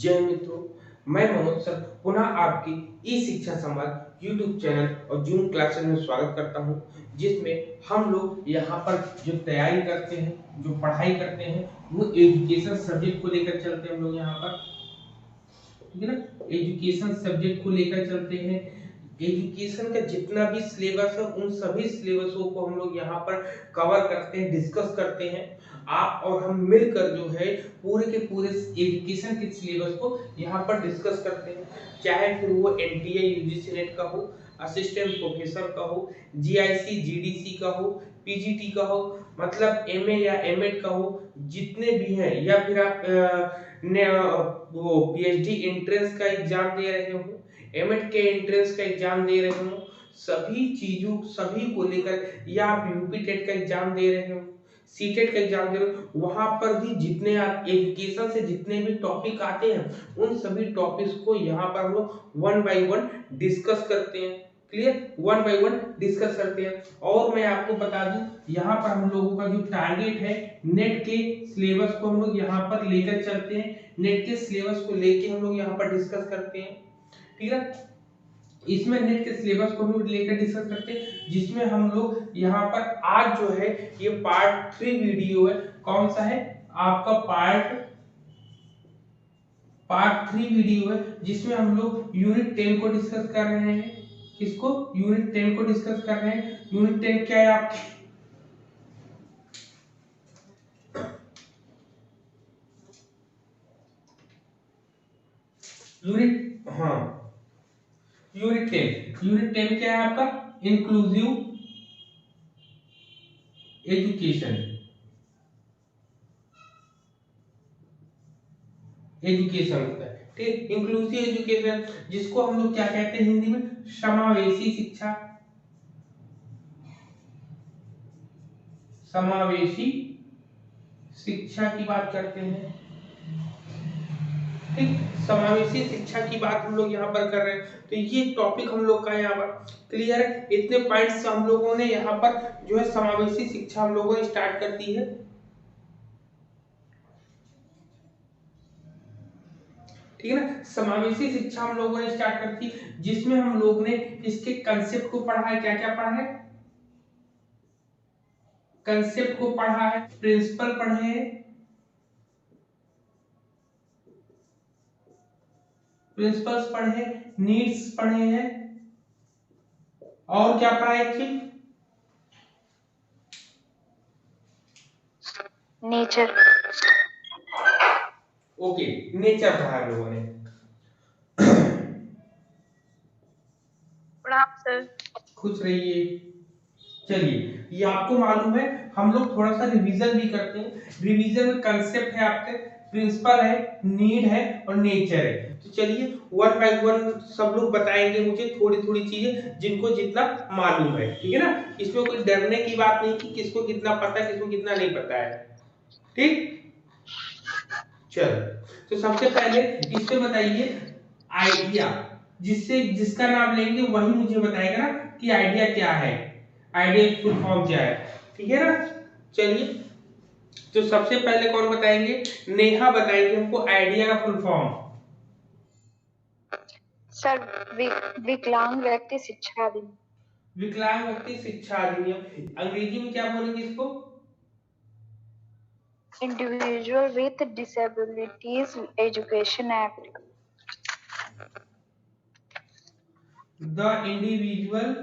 जय मित्रों, मैं मनोज सर पुनः आपकी ई शिक्षा संवाद यूट्यूब चैनल और जूम क्लासेस में स्वागत करता हूं, जिसमें हम लोग यहाँ पर जो तैयारी करते हैं, जो पढ़ाई करते हैं, वो एजुकेशन सब्जेक्ट को लेकर चलते हैं। हम लोग यहाँ पर ठीक है ना, एजुकेशन सब्जेक्ट को लेकर चलते हैं। एजुकेशन का जितना भी सिलेबस है, उन सभी सिलेबसों को हम लोग यहाँ पर कवर करते हैं, डिस्कस करते हैं। आप और हम मिलकर जो है पूरे के पूरे एजुकेशन के सिलेबस को यहाँ पर डिस्कस करते हैं, चाहे फिर वो एनटीए यूजीसी नेट का हो, असिस्टेंट प्रोफेसर का हो, जीआईसी जीडीसी का हो, पीजीटी का हो, मतलब एमए या एमएड का हो, जितने भी हैं, या फिर आप वो पीएचडी एंट्रेंस का एग्जाम दे रहे हो, एमएड के एंट्रेंस का एग्जाम दे रहे हो, सभी चीजों सभी को लेकर, या आप यूपी टेट का एग्जाम दे रहे हो, सीटेट का एग्जाम दे रहे हो, वहां पर भी जितने आप एजुकेशन से जितने भी टॉपिक आते हैं, उन सभी टॉपिक्स को यहाँ पर हम लोग वन बाय वन डिस्कस करते हैं। Clear, one by one discuss करते हैं। और मैं आपको बता दूं, यहाँ पर हम लोगों का जो टारगेट है, नेट के सिलेबस को हम लोग यहाँ पर लेकर चलते हैं, नेट के सिलेबस को लेके हम लोग यहाँ पर डिस्कस करते हैं। ठीक है, इसमें नेट के सिलेबस को हम लोग लेकर डिस्कस करते हैं, जिसमें हम लोग यहाँ पर आज जो है ये पार्ट 3 वीडियो है। कौन सा है आपका? पार्ट 3 वीडियो है, जिसमें हम लोग यूनिट 10 को डिस्कस कर रहे हैं। किसको? यूनिट 10 को डिस्कस कर रहे हैं। यूनिट 10 क्या है आपकी? यूनिट 10 क्या है आपका? Inclusive education. एजुकेशन होता है, ठीक। इंक्लूसिव एजुकेशन, जिसको हम लोग क्या कहते हैं हिंदी में? समावेशी शिक्षा। समावेशी शिक्षा की बात करते हैं, ठीक। समावेशी शिक्षा की बात हम लोग यहाँ पर कर रहे हैं, तो ये टॉपिक हम लोग का यहाँ पर क्लियर है। इतने पॉइंट्स हम लोगों ने यहाँ पर जो है समावेशी शिक्षा हम लोगों ने स्टार्ट कर दी है। ठीक है ना, समावेशी शिक्षा हम लोगों ने स्टार्ट कर दी, जिसमें हम लोग ने इसके कंसेप्ट को पढ़ा है। क्या क्या पढ़ा है? कंसेप्ट को पढ़ा है, प्रिंसिपल पढ़े हैं, प्रिंसिपल्स पढ़े हैं, नीड्स पढ़े हैं, और क्या पढ़ा है? नेचर। ओके, नेचर पढ़ा हम लोगों ने। प्रणाम सर। खुश रहिए। चलिए, ये आपको मालूम है, हम लोग थोड़ा सा रिवीजन भी करते हैं। रिवीजन में कंसेप्ट है आपके, प्रिंसिपल है, नीड है और नेचर है। तो चलिए वन बाय वन सब लोग बताएंगे मुझे थोड़ी थोड़ी चीजें, जिनको जितना मालूम है। ठीक है ना, इसमें कोई डरने की बात नहीं कि किसको कितना पता है, किसको कितना नहीं पता है। ठीक, चलो। तो सबसे पहले इस पे बताइए आइडिया, जिसका नाम लेंगे वही मुझे बताएगा ना कि आइडिया क्या है, आइडिया की फुल फॉर्म क्या है। ठीक है ना, चलिए। तो सबसे पहले कौन बताएंगे? नेहा बताएंगे हमको आइडिया का फुल फॉर्म। सर, विकलांग व्यक्ति शिक्षा अधिनियम। विकलांग व्यक्ति शिक्षा अधिनियम, अंग्रेजी में क्या बोलेंगे इसको? Individual with disabilities education act. The individual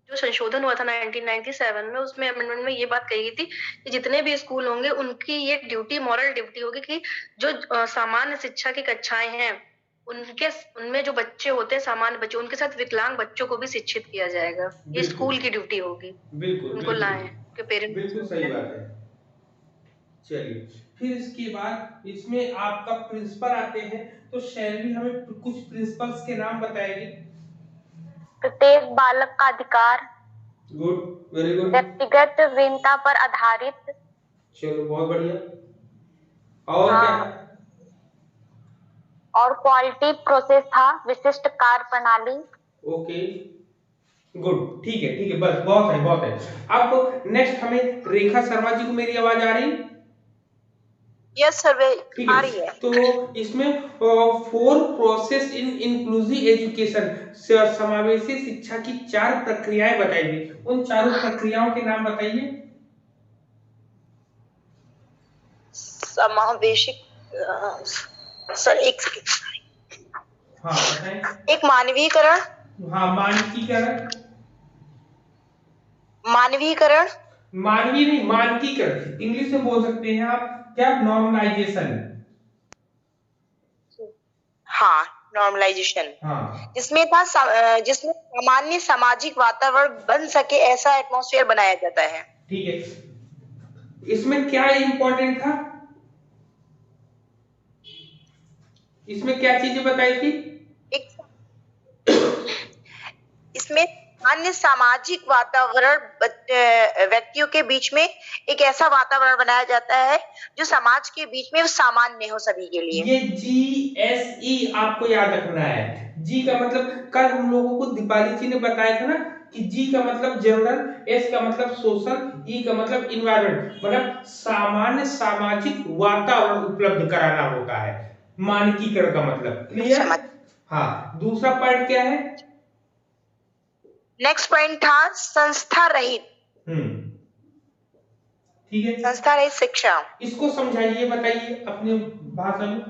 जो संशोधन हुआ था 1997 में, उसमें अमेंडमेंट में ये बात कही गई थी कि जितने भी स्कूल होंगे उनकी ये ड्यूटी, मॉरल ड्यूटी होगी कि जो सामान्य शिक्षा की कक्षाएं हैं, उनमें जो बच्चे होते हैं, सामान्य बच्चे, उनके साथ विकलांग बच्चों को भी शिक्षित किया जाएगा। ये स्कूल की ड्यूटी होगी, बिल्कुल उनको लाएं कि पेरेंट्स। बिल्कुल सही बात है। चलिए, फिर इसके बाद इसमें आपका प्रिंसिपल आते हैं, तो शैलवी हमें कुछ प्रिंसिपल्स के नाम बताएगी। प्रत्येक बालक का अधिकार। Good, very good. व्यक्तिगत भिन्नता पर आधारित। चलो, बहुत बढ़िया। और क्या? और क्वालिटी प्रोसेस था, विशिष्ट कार्य प्रणाली। ओके, गुड, ठीक है, बस बहुत है। अब नेक्स्ट हमें रेखा शर्मा जी को मेरी आवाज आ रही? यस सर, ठीक आ है, रही है। तो इसमें four process in inclusive education, समावेशी शिक्षा की 4 प्रक्रियाएं बताई गई, उन चारों प्रक्रियाओं के नाम बताइए। समावेशी, सर एक हाँ बताएं। एक मानवीकरण, हाँ, मानकीकरण, मानवीकरण, मानवीय नहीं, मानकीकरण इंग्लिश में बोल सकते हैं आप, क्या, नॉर्मलाइजेशन। हाँ नॉर्मलाइजेशन, हाँ जिसमें सामान्य सामाजिक वातावरण बन सके ऐसा एटमॉस्फेयर बनाया जाता है। ठीक है, इसमें क्या इंपॉर्टेंट था, इसमें क्या चीजें बताई थी? एक इसमें सामान्य सामाजिक वातावरण व्यक्तियों के बीच में एक ऐसा वातावरण बनाया जाता है जो समाज के बीच में सामान्य हो सभी के लिए। ये GSE आपको याद रखना है। जी का मतलब, कल हम लोगों को दीपाली जी ने बताया था ना कि जी का मतलब जनरल, एस का मतलब सोशल, ई का मतलब इन्वायरमेंट, मतलब सामान्य सामाजिक वातावरण उपलब्ध कराना होता है, मानकीकरण का मतलब। क्लियर? हाँ, दूसरा पॉइंट क्या है? नेक्स्ट पॉइंट था संस्था रहित, ठीक है, संस्था रहित शिक्षा। इसको समझाइए, बताइए अपनी भाषा में।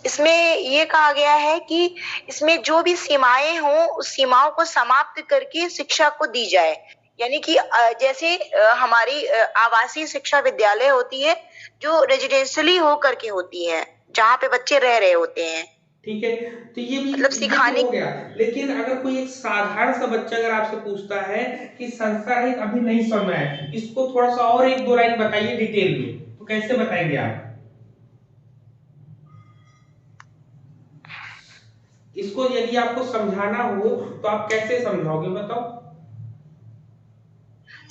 इसमें ये कहा गया है कि इसमें जो भी सीमाएं हों उस सीमाओं को समाप्त करके शिक्षा को दी जाए, यानी कि जैसे हमारी आवासीय शिक्षा विद्यालय होती है जो रेजिडेंशियली हो करके होती है, जहाँ पे बच्चे रह रहे होते हैं। ठीक है, तो ये भी, मतलब ये सिखाने तो हो गया। लेकिन अगर कोई एक साधारण सा बच्चा अगर आपसे पूछता है कि संस्था रहित अभी नहीं समझ में आया, इसको थोड़ा सा और एक दो लाइन बताइए डिटेल में, तो कैसे बताएंगे आप इसको? यदि आपको समझाना हो तो आप कैसे समझाओगे, बताओ।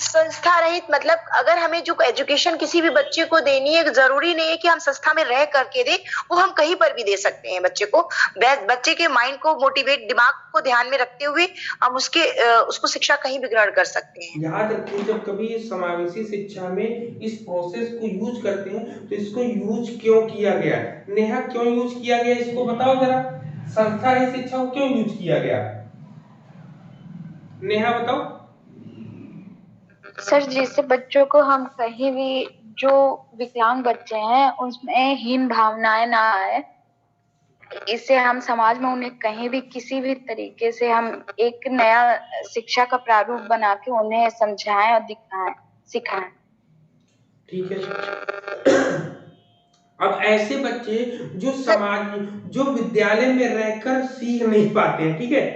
संस्था रहित मतलब अगर हमें जो एजुकेशन किसी भी बच्चे को देनी है, जरूरी नहीं है कि हम संस्था में रह करके दें, वो हम कहीं पर भी दे सकते हैं बच्चे को। बच्चे के माइंड को मोटिवेट, दिमाग को ध्यान में रखते हुए हम उसको शिक्षा कहीं भी ग्रहण कर सकते हैं। याद रखिए, जब कभी समावेशी शिक्षा में इस प्रोसेस को यूज करते हैं तो इसको यूज क्यों किया गया? नेहा, क्यों यूज किया गया, इसको बताओ जरा। संस्था रहित शिक्षा को क्यों यूज किया गया, नेहा बताओ। सर जिससे बच्चों को हम कहीं भी, जो विकलांग बच्चे हैं उसमें हीन भावनाएं ना आए, इससे हम समाज में उन्हें कहीं भी किसी भी तरीके से हम एक नया शिक्षा का प्रारूप बना के उन्हें समझाएं और दिखाएं, सिखाएं। ठीक है, अब ऐसे बच्चे जो समाज, जो विद्यालय में रहकर सीख नहीं पाते हैं, ठीक है,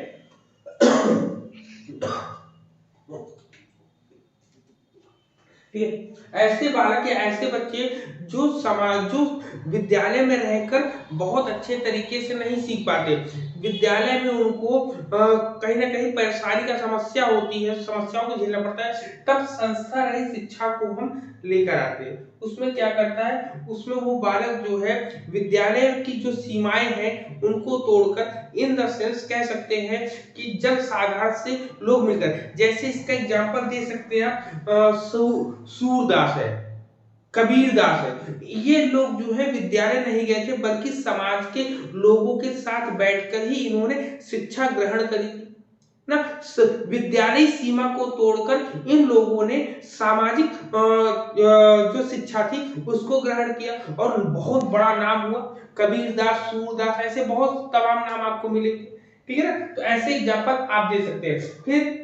ठीक है, ऐसे बालक या ऐसे बच्चे जो समाज, जो विद्यालय में रहकर बहुत अच्छे तरीके से नहीं सीख पाते, विद्यालय में उनको कहीं ना कहीं परेशानी का समस्या होती है, समस्याओं को झेलना पड़ता है, तब संस्था रहित शिक्षा को हम लेकर आते हैं। उसमें क्या करता है, उसमें वो बालक जो है विद्यालय की जो सीमाएं हैं उनको तोड़कर, इन द सेंस कह सकते हैं कि जन साधारण से लोग मिलकर, जैसे इसका एग्जांपल दे सकते हैं आप, सूरदास है, कबीर दास है, ये लोग जो है विद्यालय नहीं गए थे बल्कि समाज के लोगों के साथ बैठकर ही इन्होंने शिक्षा ग्रहण करी थी ना। विद्यालय सीमा को तोड़कर इन लोगों ने सामाजिक जो शिक्षा थी उसको ग्रहण किया और बहुत बड़ा नाम हुआ। कबीर दास, सूरदास, ऐसे बहुत तमाम नाम आपको मिलेंगे, ठीक है ना। तो ऐसे एग्जाम्पल आप दे सकते हैं। फिर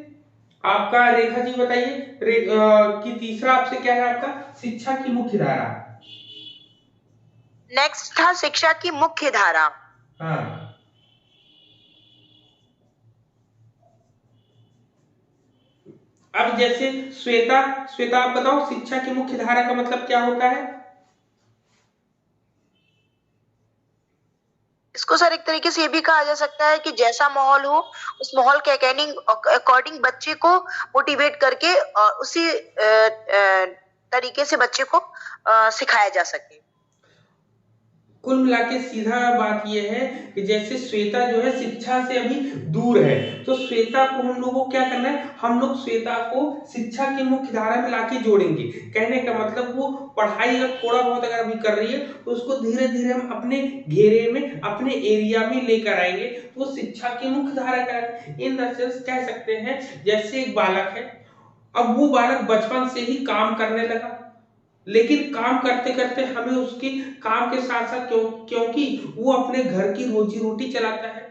आपका रेखा जी बताइए, कि तीसरा आपसे क्या है आपका, शिक्षा की मुख्य धारा। नेक्स्ट था शिक्षा की मुख्य धारा। हाँ, अब जैसे श्वेता, श्वेता आप बताओ शिक्षा की मुख्य धारा का मतलब क्या होता है? इसको सर एक तरीके से ये भी कहा जा सकता है कि जैसा माहौल हो उस माहौल के अकॉर्डिंग बच्चे को मोटिवेट करके और उसी तरीके से बच्चे को सिखाया जा सके। कुल मिला के सीधा बात यह है कि जैसे श्वेता जो है शिक्षा से अभी दूर है, तो श्वेता को हम लोगों को क्या करना है, हम लोग श्वेता को शिक्षा की मुख्य धारा में लाके जोड़ेंगे। कहने का मतलब वो पढ़ाई अगर थोड़ा बहुत अगर अभी कर रही है तो उसको धीरे धीरे हम अपने घेरे में, अपने एरिया में लेकर आएंगे, तो वो शिक्षा की मुख्य धारा का इन द सेंस कह सकते हैं। जैसे एक बालक है, अब वो बालक बचपन से ही काम करने लगा, लेकिन काम करते करते हमें उसके काम के साथ साथ क्योंकि वो अपने घर की रोजी रोटी चलाता है,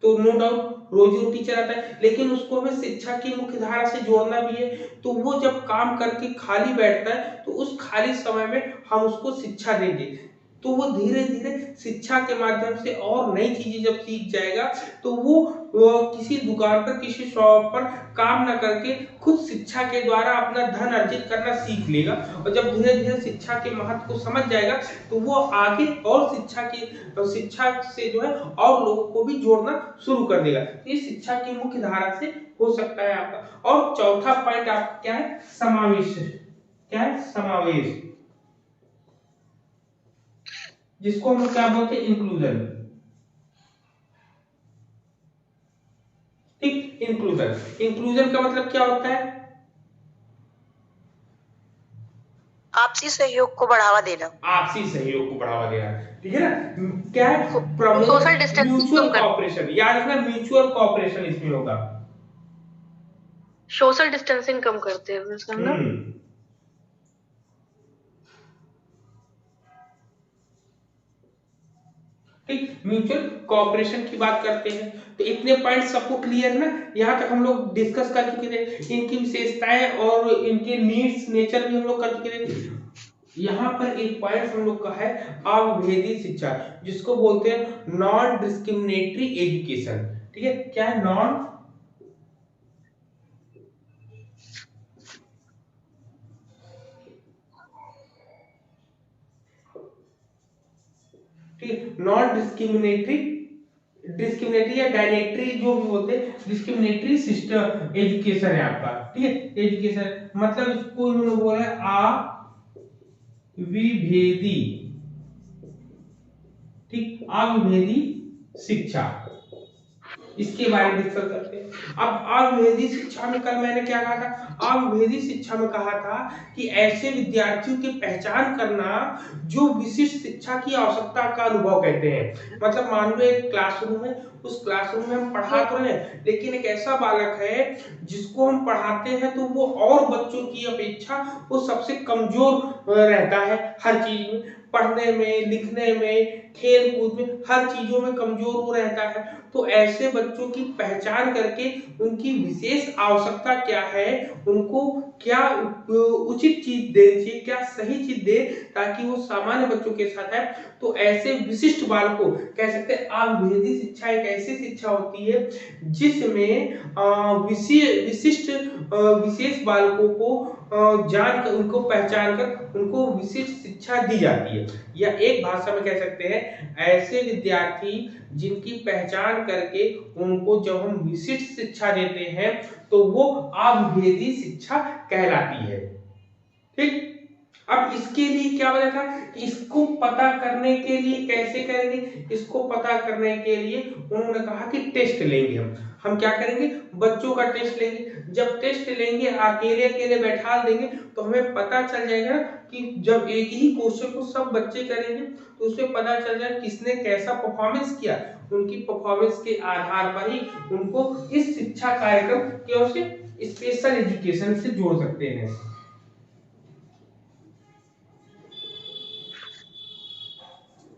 तो नो डाउट रोजी रोटी चलाता है, लेकिन उसको हमें शिक्षा की मुख्य धारा से जोड़ना भी है। तो वो जब काम करके खाली बैठता है तो उस खाली समय में हम उसको शिक्षा देंगे, तो वो धीरे धीरे शिक्षा के माध्यम से और नई चीजें जब सीख जाएगा तो वो किसी दुकान पर, किसी शॉप पर काम न करके खुद शिक्षा के द्वारा अपना धन अर्जित करना सीख लेगा। और जब धीरे धीरे शिक्षा के महत्व को समझ जाएगा तो वो आगे और शिक्षा से जो है और लोगों को भी जोड़ना शुरू कर देगा। तो ये शिक्षा की मुख्य धारा से हो सकता है आपका। और चौथा पॉइंट आपका क्या है, समावेश। क्या है, समावेश, जिसको हम क्या बोलते हैं, इंक्लूजन। ठीक, इंक्लूजन। इंक्लूजन का मतलब क्या होता है, आपसी सहयोग को बढ़ावा देना। आपसी सहयोग को बढ़ावा देना, ठीक है ना। क्या है, प्रमोट सोशल डिस्टेंसिंग म्यूचुअल कम करना। कॉपरेशन, याद रखना म्यूचुअल कॉपरेशन इसमें होगा। सोशल डिस्टेंसिंग कम करते हैं इसका ना। ठीक, म्यूचुअल कॉपरेशन की बात करते हैं। तो इतने पॉइंट सबको क्लियर ना, यहाँ तक हम लोग डिस्कस कर चुके थे, इनकी विशेषताएं और इनके नीड्स, नेचर भी हम लोग कर चुके थे। यहाँ पर एक पॉइंट हम लोग का है अविभेदी शिक्षा, जिसको बोलते हैं नॉन डिस्क्रिमिनेटरी एजुकेशन। ठीक है, क्या है, नॉन नॉन डिस्क्रिमिनेटरी या डायरेक्टरी जो भी होते हैं, डिस्क्रिमिनेटरी सिस्टम एजुकेशन है आपका। ठीक है, एजुकेशन मतलब इसको इन्होंने बोला है अविभेदी, ठीक, अविभेदी शिक्षा, इसके बारे में डिस्कस करते हैं। अब अविभेदी शिक्षा में कल मैंने क्या कहा था, अविभेदी शिक्षा में कहा था कि ऐसे विद्यार्थियों की पहचान करना जो विशिष्ट शिक्षा की आवश्यकता का अनुभव कहते हैं। मतलब मान लो एक क्लासरूम है, उस क्लासरूम में हम पढ़ा तो रहे हैं, लेकिन एक ऐसा बालक है जिसको हम पढ़ाते हैं तो वो और बच्चों की अपेक्षा वो सबसे कमजोर रहता है, हर चीज में, पढ़ने में, लिखने में, खेल कूद में, हर चीजों में कमजोर वो रहता है। तो ऐसे बच्चों की पहचान करके उनकी विशेष आवश्यकता क्या है, उनको क्या उचित चीज देनी चाहिए, क्या सही चीज दे ताकि वो सामान्य बच्चों के साथ है। तो ऐसे विशिष्ट बालकों कह सकते हैं अविभेदी शिक्षा एक ऐसी शिक्षा होती है जिसमें विशिष्ट विशेष बालकों को जान कर, उनको पहचान कर उनको विशिष्ट शिक्षा दी जाती है। या एक भाषा में कह सकते हैं ऐसे विद्यार्थी जिनकी पहचान करके उनको जब हम विशिष्ट शिक्षा देते हैं तो वो अविभेदी शिक्षा कहलाती है। ठीक, अब इसके लिए क्या बता था, इसको पता करने के लिए कैसे करेंगे, इसको पता करने के लिए उन्होंने कहा कि टेस्ट लेंगे हम क्या करेंगे, बच्चों का टेस्ट लेंगे। जब टेस्ट लेंगे, अकेले अकेले बैठा देंगे तो हमें पता चल जाएगा कि जब एक ही क्वेश्चन को सब बच्चे करेंगे तो उसमें पता चल जाएगा किसने कैसा परफॉर्मेंस किया। उनकी परफॉर्मेंस के आधार पर ही उनको इस शिक्षा कार्यक्रम की ओर से स्पेशल एजुकेशन से जोड़ सकते हैं।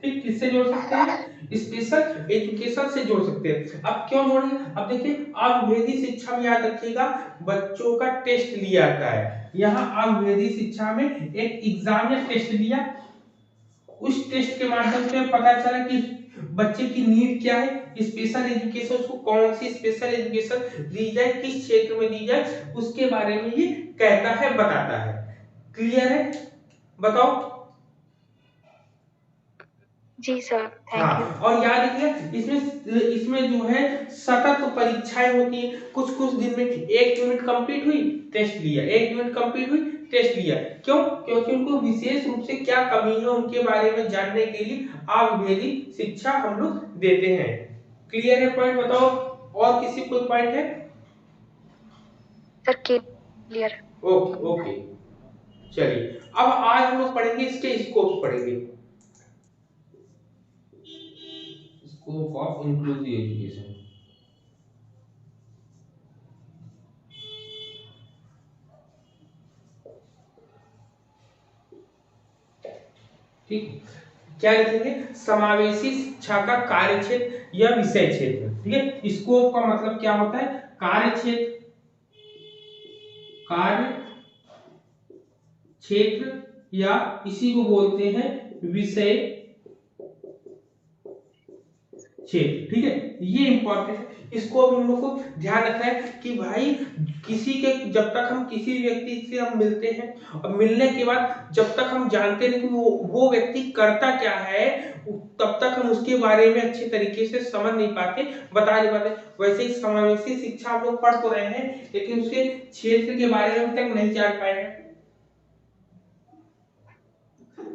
ठीक, किससे जोड़ सकते हैं, स्पेशल एजुकेशन से जोड़ सकते हैं। अब क्यों जोड़ेंगे, अब देखिए अविभेदी शिक्षा में याद रखिएगा बच्चों का टेस्ट लिया जाता है। यहाँ अविभेदी शिक्षा में एक एग्जाम या टेस्ट लिया, उस टेस्ट के माध्यम से पता चला कि बच्चे की नीड क्या है, स्पेशल एजुकेशन, उसको कौन सी स्पेशल एजुकेशन दी जाए, किस क्षेत्र में दी जाए, उसके बारे में ये कहता है, बताता है। क्लियर है, बताओ। जी सर, थैंक यू। और याद रखिए इसमें जो है सतत परीक्षाएं होती हैं, कुछ कुछ दिन में, 1 यूनिट कंप्लीट हुई टेस्ट लिया, 1 यूनिट कंप्लीट हुई टेस्ट लिया। क्यों? क्योंकि उनको विशेष रूप से क्या कमी है उनके बारे में जानने के लिए आवभेदी शिक्षा हम लोग देते हैं। क्लियर है पॉइंट? बताओ और किसी कोई पॉइंट है? Sir clear. ओके ओके, चलिए अब आज हम लोग पढ़ेंगे इसके स्कोप पढ़ेंगे। Scope of inclusive education. ठीक, क्या लिखेंगे? समावेशी शिक्षा का कार्य क्षेत्र या विषय क्षेत्र। ठीक है, स्कोप का मतलब क्या होता है? कार्य क्षेत्र, कार्य क्षेत्र या इसी को बोलते हैं विषय क्षेत्र। ठीक है, ये इंपॉर्टेंट है, इसको हम लोग को ध्यान रखना है कि भाई किसी के जब तक हम किसी व्यक्ति से हम मिलते हैं और मिलने के बाद जब तक हम जानते नहीं कि वो व्यक्ति करता क्या है, तब तक हम उसके बारे में अच्छे तरीके से समझ नहीं पाते, बता नहीं पाते। वैसे ही समावेशी शिक्षा हम लोग पढ़ तो रहे हैं लेकिन उसके क्षेत्र के बारे में अभी तक नहीं जान पाए हैं,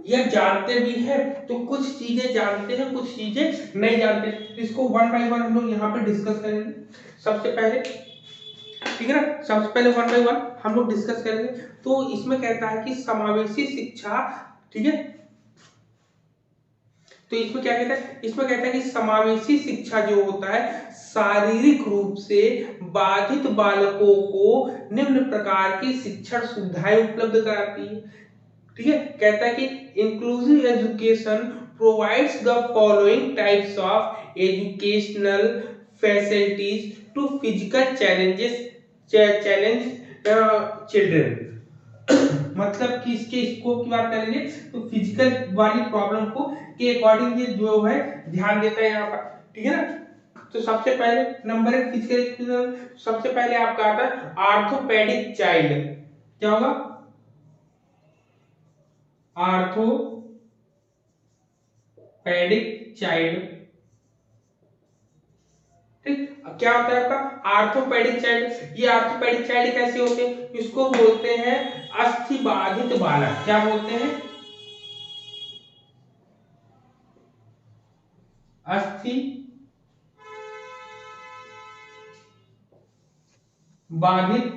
या जानते भी हैं तो कुछ चीजें जानते हैं कुछ चीजें नहीं जानते। इसको वन बाय वन हम लोग यहाँ पे डिस्कस करेंगे। सबसे पहले, ठीक है ना, सबसे पहले वन बाय वन हम लोग डिस्कस करेंगे। तो इसमें कहता है कि समावेशी शिक्षा, ठीक है, तो इसमें क्या कहता है? इसमें कहता है कि समावेशी शिक्षा जो होता है शारीरिक रूप से बाधित बालकों को निम्न प्रकार की शिक्षण सुविधाएं उपलब्ध कराती है। ठीक है, कहता है कि inclusive education provides the following types of educational facilities to physical challenge children. मतलब कि इसके स्कोप की बात करेंगे तो फिजिकल वाली प्रॉब्लम को के अकॉर्डिंग ये जो है ध्यान देता है यहाँ पर। ठीक है ना, तो सबसे पहले नंबर 1 फिजिकल, सबसे पहले आपका आता है आर्थोपेडिक चाइल्ड। क्या होगा? Orthopaedic child. ठीक, क्या होता है आपका आर्थोपेडिक चाइल्ड? ये आर्थोपेडिक चाइल्ड कैसे होते हैं? इसको बोलते हैं अस्थि बाधित बालक। क्या बोलते हैं? अस्थि बाधित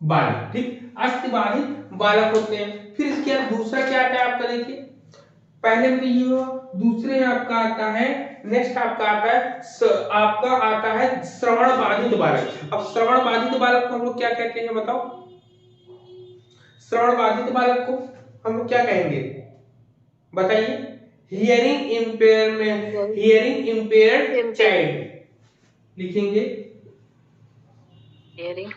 बालक। ठीक, अस्थि बाधित बालक होते हैं। फिर इसके बाद दूसरा क्या आता है आपका? देखिए पहले में ये हुआ, दूसरे आपका आता है, नेक्स्ट आपका आता है आपका आता है श्रवण बाधित बालक। अब श्रवण बाधित बालक को हम लोग क्या कहते हैं बताओ? श्रवण बाधित बालक को हम लोग क्या कहेंगे बताइए? Hearing impairment, hearing impaired child लिखेंगे। हियरिंग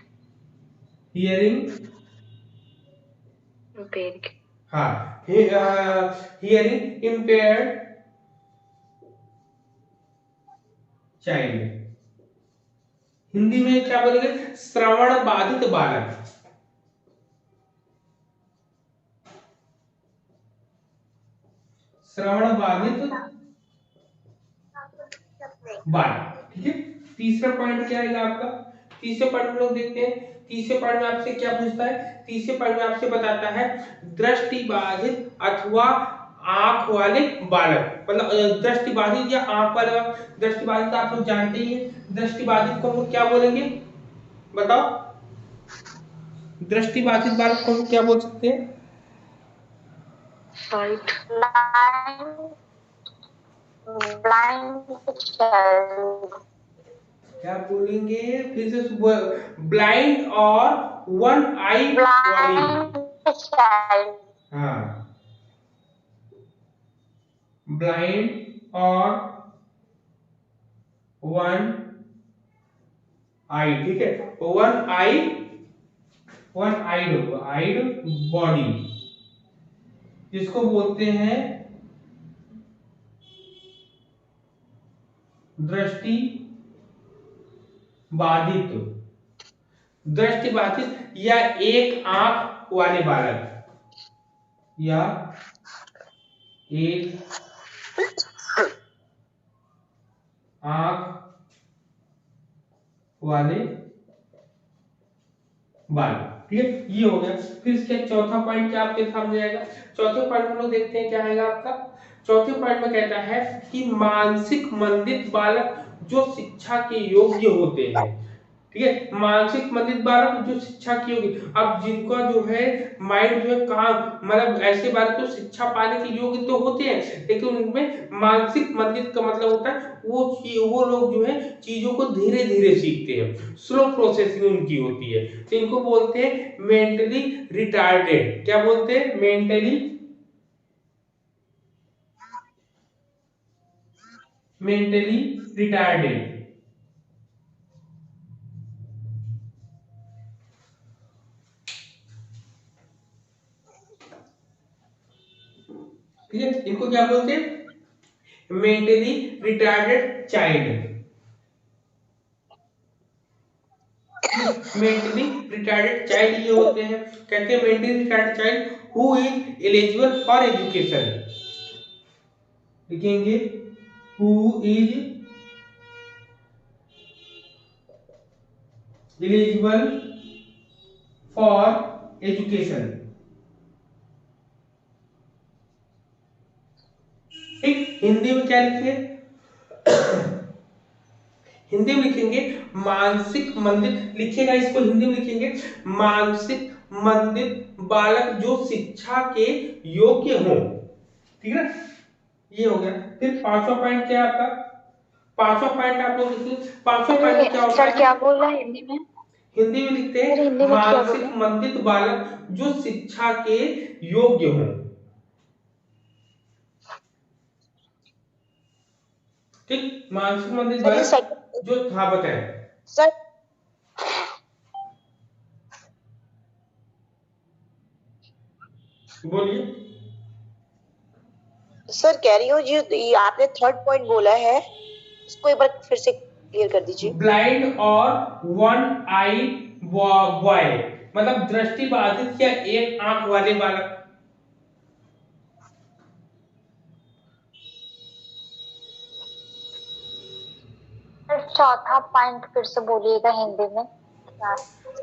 इम्पेयर्ड, हाँ, हियरिंग इम्पेयर्ड चाइल्ड। हिंदी में क्या बोलेंगे? श्रवण बाधित बालक। श्रवण बाधित बालक। ठीक है, तीसरा पॉइंट क्या आएगा आपका? तीसरे पॉइंट में लोग देखते हैं, तीसरे पॉइंट में आपसे क्या पूछता है? तीसरे पॉइंट में आपसे बताता है दृष्टि बाधित अथवा आंख वाले बालक। मतलब दृष्टि बाधित या आंख वाले बालक। दृष्टि बाधित आप लोग जानते ही हैं, दृष्टि बाधित को हम लोग क्या बोलेंगे बताओ? दृष्टि बाधित बालक को हम क्या बोल सकते हैं? Site, blind child. क्या बोलेंगे फिर से? ब्लाइंड और वन आई बॉडी। हाँ, ब्लाइंड और वन आई। ठीक है, वन आइड बॉडी, जिसको बोलते हैं दृष्टि बाधित। दृष्टि बाधित या एक आंख वाले बालक, या एक आंख वाले बालक। ठीक है, ये हो गया। फिर इसके चौथा पॉइंट क्या आपके सामने आएगा? चौथे पॉइंट हम लोग देखते हैं क्या आएगा आपका। चौथे पॉइंट में कहता है कि मानसिक मंदित बालक जो शिक्षा के योग्य होते हैं। ठीक है, मानसिक मंदित बालक जो शिक्षा की होगी। अब जिनका जो है माइंड जो है काम मतलब ऐसे बालक जो शिक्षा पाने के योग्य तो होते हैं, लेकिन उनमें मानसिक मंदित का मतलब होता है वो लोग जो है चीजों को धीरे धीरे सीखते हैं, स्लो प्रोसेसिंग उनकी होती है, तो इनको बोलते हैं मेंटली रिटार्डेड। क्या बोलते हैं? Mentally retarded. ठीक है, इनको क्या बोलते हैं? Mentally retarded child. Mentally retarded child ये होते हैं, कहते हैं mentally retarded child who is eligible for education. लिखेंगे who is eligible for education. ठीक, हिंदी में क्या लिखे? हिंदी में लिखेंगे मानसिक मंदित, लिखेगा इसको हिंदी में लिखेंगे मानसिक मंदित बालक जो शिक्षा के योग्य हो। ठीक है, ये हो गया। फिर पांचवा पॉइंट क्या है आपका? पांचवा पॉइंट आप लोग लिखिए। पांचवा पॉइंट क्या होता सर है? क्या बोल रहा है हिंदी में? हिंदी में लिखते सर हैं हिंदी में क्या बोल मानसिक रहा है? मंदित बालक जो शिक्षा के योग्य हो। ठीक, मानसिक मंदित सर ये बालक जो था बताए। सर बोलिए। सर कह रही हूँ जी, ये आपने थर्ड पॉइंट बोला है, इसको एक बार फिर से क्लियर कर दीजिए। ब्लाइंड और वन आई बॉय मतलब दृष्टि बाधित या एक आंख वाले बालक। सर चौथा पॉइंट फिर से बोलिएगा हिंदी में क्या?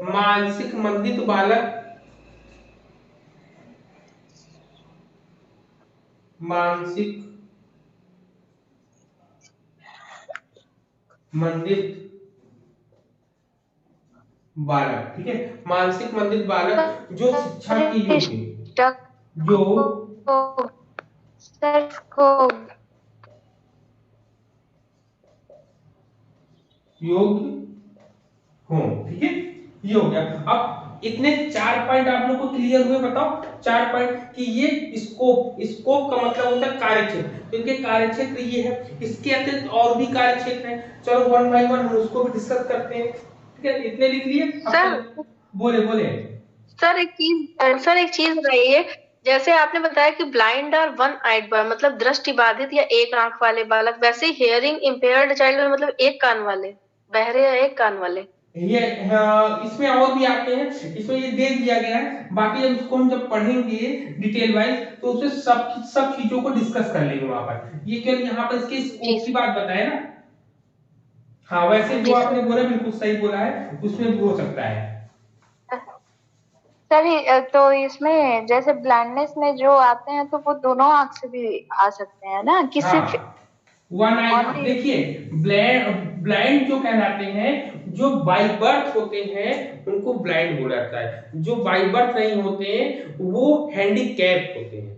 मानसिक मंदित बालक, मानसिक मंदित बालक। ठीक है, मानसिक मंदित बालक जो शिक्षा की योग्य, जो सर को योग्य हो। ठीक है, ये हो गया। अब इतने चार पॉइंट आप लोग को क्लियर हुए? बताओ चार पॉइंट कि ये स्कोप, स्कोप का मतलब होता है कार्यक्षेत्र, तो इनके कार्यक्षेत्र ये है। इसके अतिरिक्त और भी कार्यक्षेत्र हैं, चलो वन बाय वन हम उसको भी डिस्कस करते हैं। ठीक है, इतने लिख लिए सर। बोले बोले। सर एक चीज बताइए, जैसे आपने बताया कि ब्लाइंड और वन आइड बॉय मतलब दृष्टि बाधित या एक आंख वाले बालक, वैसे हियरिंग इम्पेयर्ड चाइल्ड में मतलब एक कान वाले, बहरे या एक कान वाले। ये इसमें और भी आते हैं, इसमें ये दे दिया गया है, बाकी जब इसको हम जब पढ़ेंगे डिटेल वाइज तो उसमें सब चीजों को डिस्कस कर लेंगे वहां पर। ये केवल यहाँ पर इसके स्कोप की बात बताए ना। हाँ, वैसे जो आपने बोला बिल्कुल सही बोला है, उसमें भी हो सकता है। सर तो इसमें जैसे ब्लाइंडनेस में जो आते हैं तो वो दोनों आंख से भी आ सकते हैं ना, किसी वन आई। देखिए ब्लाइंड जो कहलाते हैं, जो बाय बर्थ होते हैं उनको ब्लाइंड बोला जाता है, जो बाय बर्थ नहीं होते हैं वो हैंडीकैप होते हैं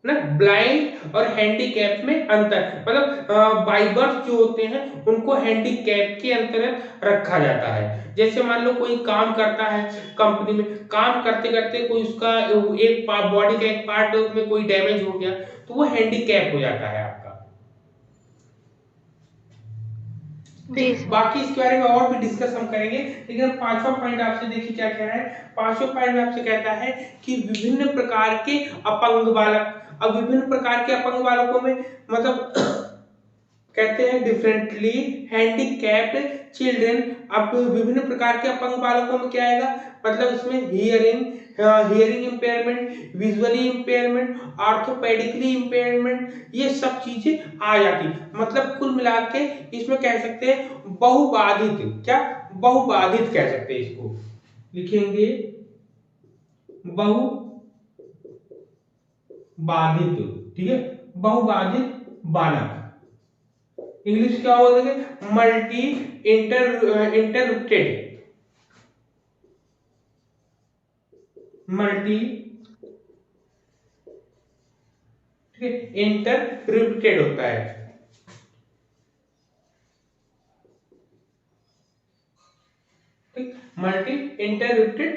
ना। ब्लाइंड और हैंडीकैप में अंतर, मतलब बाय बर्थ जो होते हैं उनको हैंडीकैप के अंतर्गत रखा जाता है। जैसे मान लो कोई काम करता है कंपनी में, काम करते करते कोई उसका एक बॉडी का एक पार्ट में कोई डैमेज हो गया तो वो हैंडीकैप हो जाता है आपका। ठीक, बाकी इसके बारे में और भी डिस्कस हम करेंगे, लेकिन पांचवा पॉइंट आपसे देखिए क्या क्या है। पांचवा पॉइंट में आपसे कहता है कि विभिन्न प्रकार के अपंग बालक। अब विभिन्न प्रकार के अपंग बालकों में मतलब कहते हैं डिफरेंटली हैंडीकैप्ड चिल्ड्रन। अब विभिन्न प्रकार के अपंग बालकों में क्या आएगा, मतलब इसमें hearing impairment, visually impairment, orthopaedically impairment, ये सब चीजें आ जाती। मतलब कुल मिला के इसमें कह सकते हैं बहुबाधित, क्या बहुबाधित कह सकते हैं इसको। लिखेंगे बहुबाधित, ठीक है, बहुबाधित बालक। इंग्लिश क्या बोलेंगे, मल्टी इंटरप्टेड, मल्टी, ठीक है, इंटरप्टेड होता है, ठीक, मल्टी इंटरप्टेड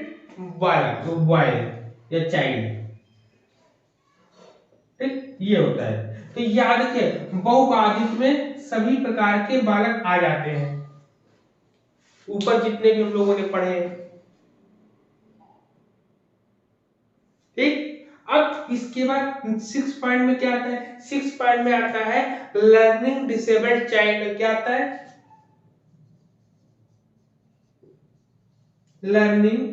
बालक, तो बॉय या चाइल्ड, ठीक, ये होता है। तो याद रखिए बहुबाधित में सभी प्रकार के बालक आ जाते हैं, ऊपर जितने भी हम लोगों ने पढ़े हैं, ठीक। अब इसके बाद 6 पॉइंट में क्या आता है, 6 पॉइंट में आता है लर्निंग डिसेबल्ड चाइल्ड। क्या आता है, लर्निंग,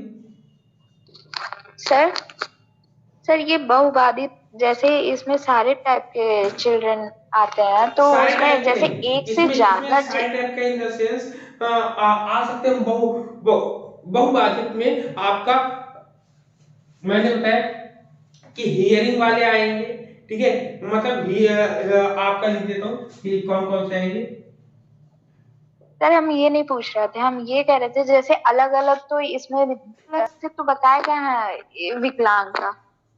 सर ये बहुबाधित जैसे इसमें सारे टाइप के चिल्ड्रन आते हैं, तो सारे उसमें टाइप जैसे के, एक से इसमें ज्यादा सारे टाइप का इन द सेंस आ सकते हैं। बहुबाधित में आपका मैंने बताया कि हियरिंग वाले आएंगे, ठीक है, मतलब आपका लिख देता हूँ कि कौन कौन से आएंगे। सर हम ये नहीं पूछ रहे थे, हम ये कह रहे थे जैसे अलग अलग तो इसमें अलग से तो बताया गया है विकलांग का,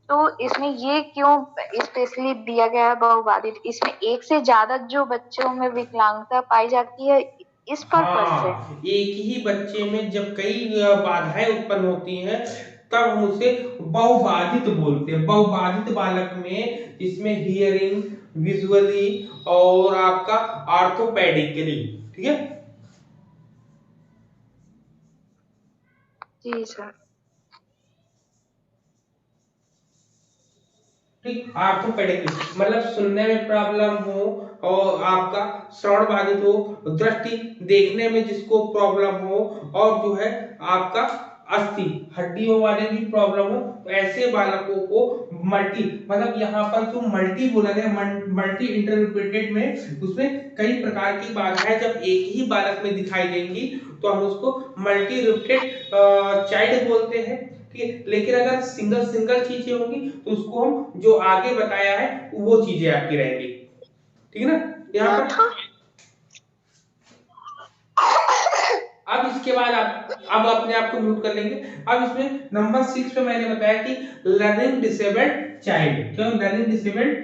तो इसमें ये क्यों स्पेशली दिया गया है बहुबाधित, इसमें एक से ज्यादा जो बच्चों में विकलांगता पाई जाती है इस पर्पज से। हाँ, एक ही बच्चे में जब कई बाधाएं उत्पन्न होती हैं तब हम उसे बहुबाधित बोलते हैं। बहुबाधित बालक में इसमें हियरिंग, विजुअली और आपका ऑर्थोपेडिकली, ठीक है, जी सर। ठीक, ऑर्थोपेडिकली मतलब सुनने में प्रॉब्लम हो और आपका श्रवण बाधित हो, दृष्टि देखने में जिसको प्रॉब्लम हो, और जो है आपका अस्थि हड्डियों वाले भी प्रॉब्लम हो, तो ऐसे बालकों को मल्टी, मतलब यहाँ पर जो मल्टी बोला गया, मल्टी इंटरप्रेटेड में उसमें कई प्रकार की बाधाएं जब एक ही बालक में दिखाई देंगी तो हम उसको मल्टी रिफ्टेड चाइल्ड बोलते हैं, ठीक है। लेकिन अगर सिंगल सिंगल चीजें होंगी तो उसको हम जो आगे बताया है वो चीजें आपकी रहेंगी, ठीक है ना। यहाँ पर अब इसके बाद आप अब अपने आप को म्यूट कर लेंगे। अब इसमें नंबर 6 पे मैंने बताया कि लर्निंग डिसेबल्ड चाइल्ड, क्यों लर्निंग डिसेबल्ड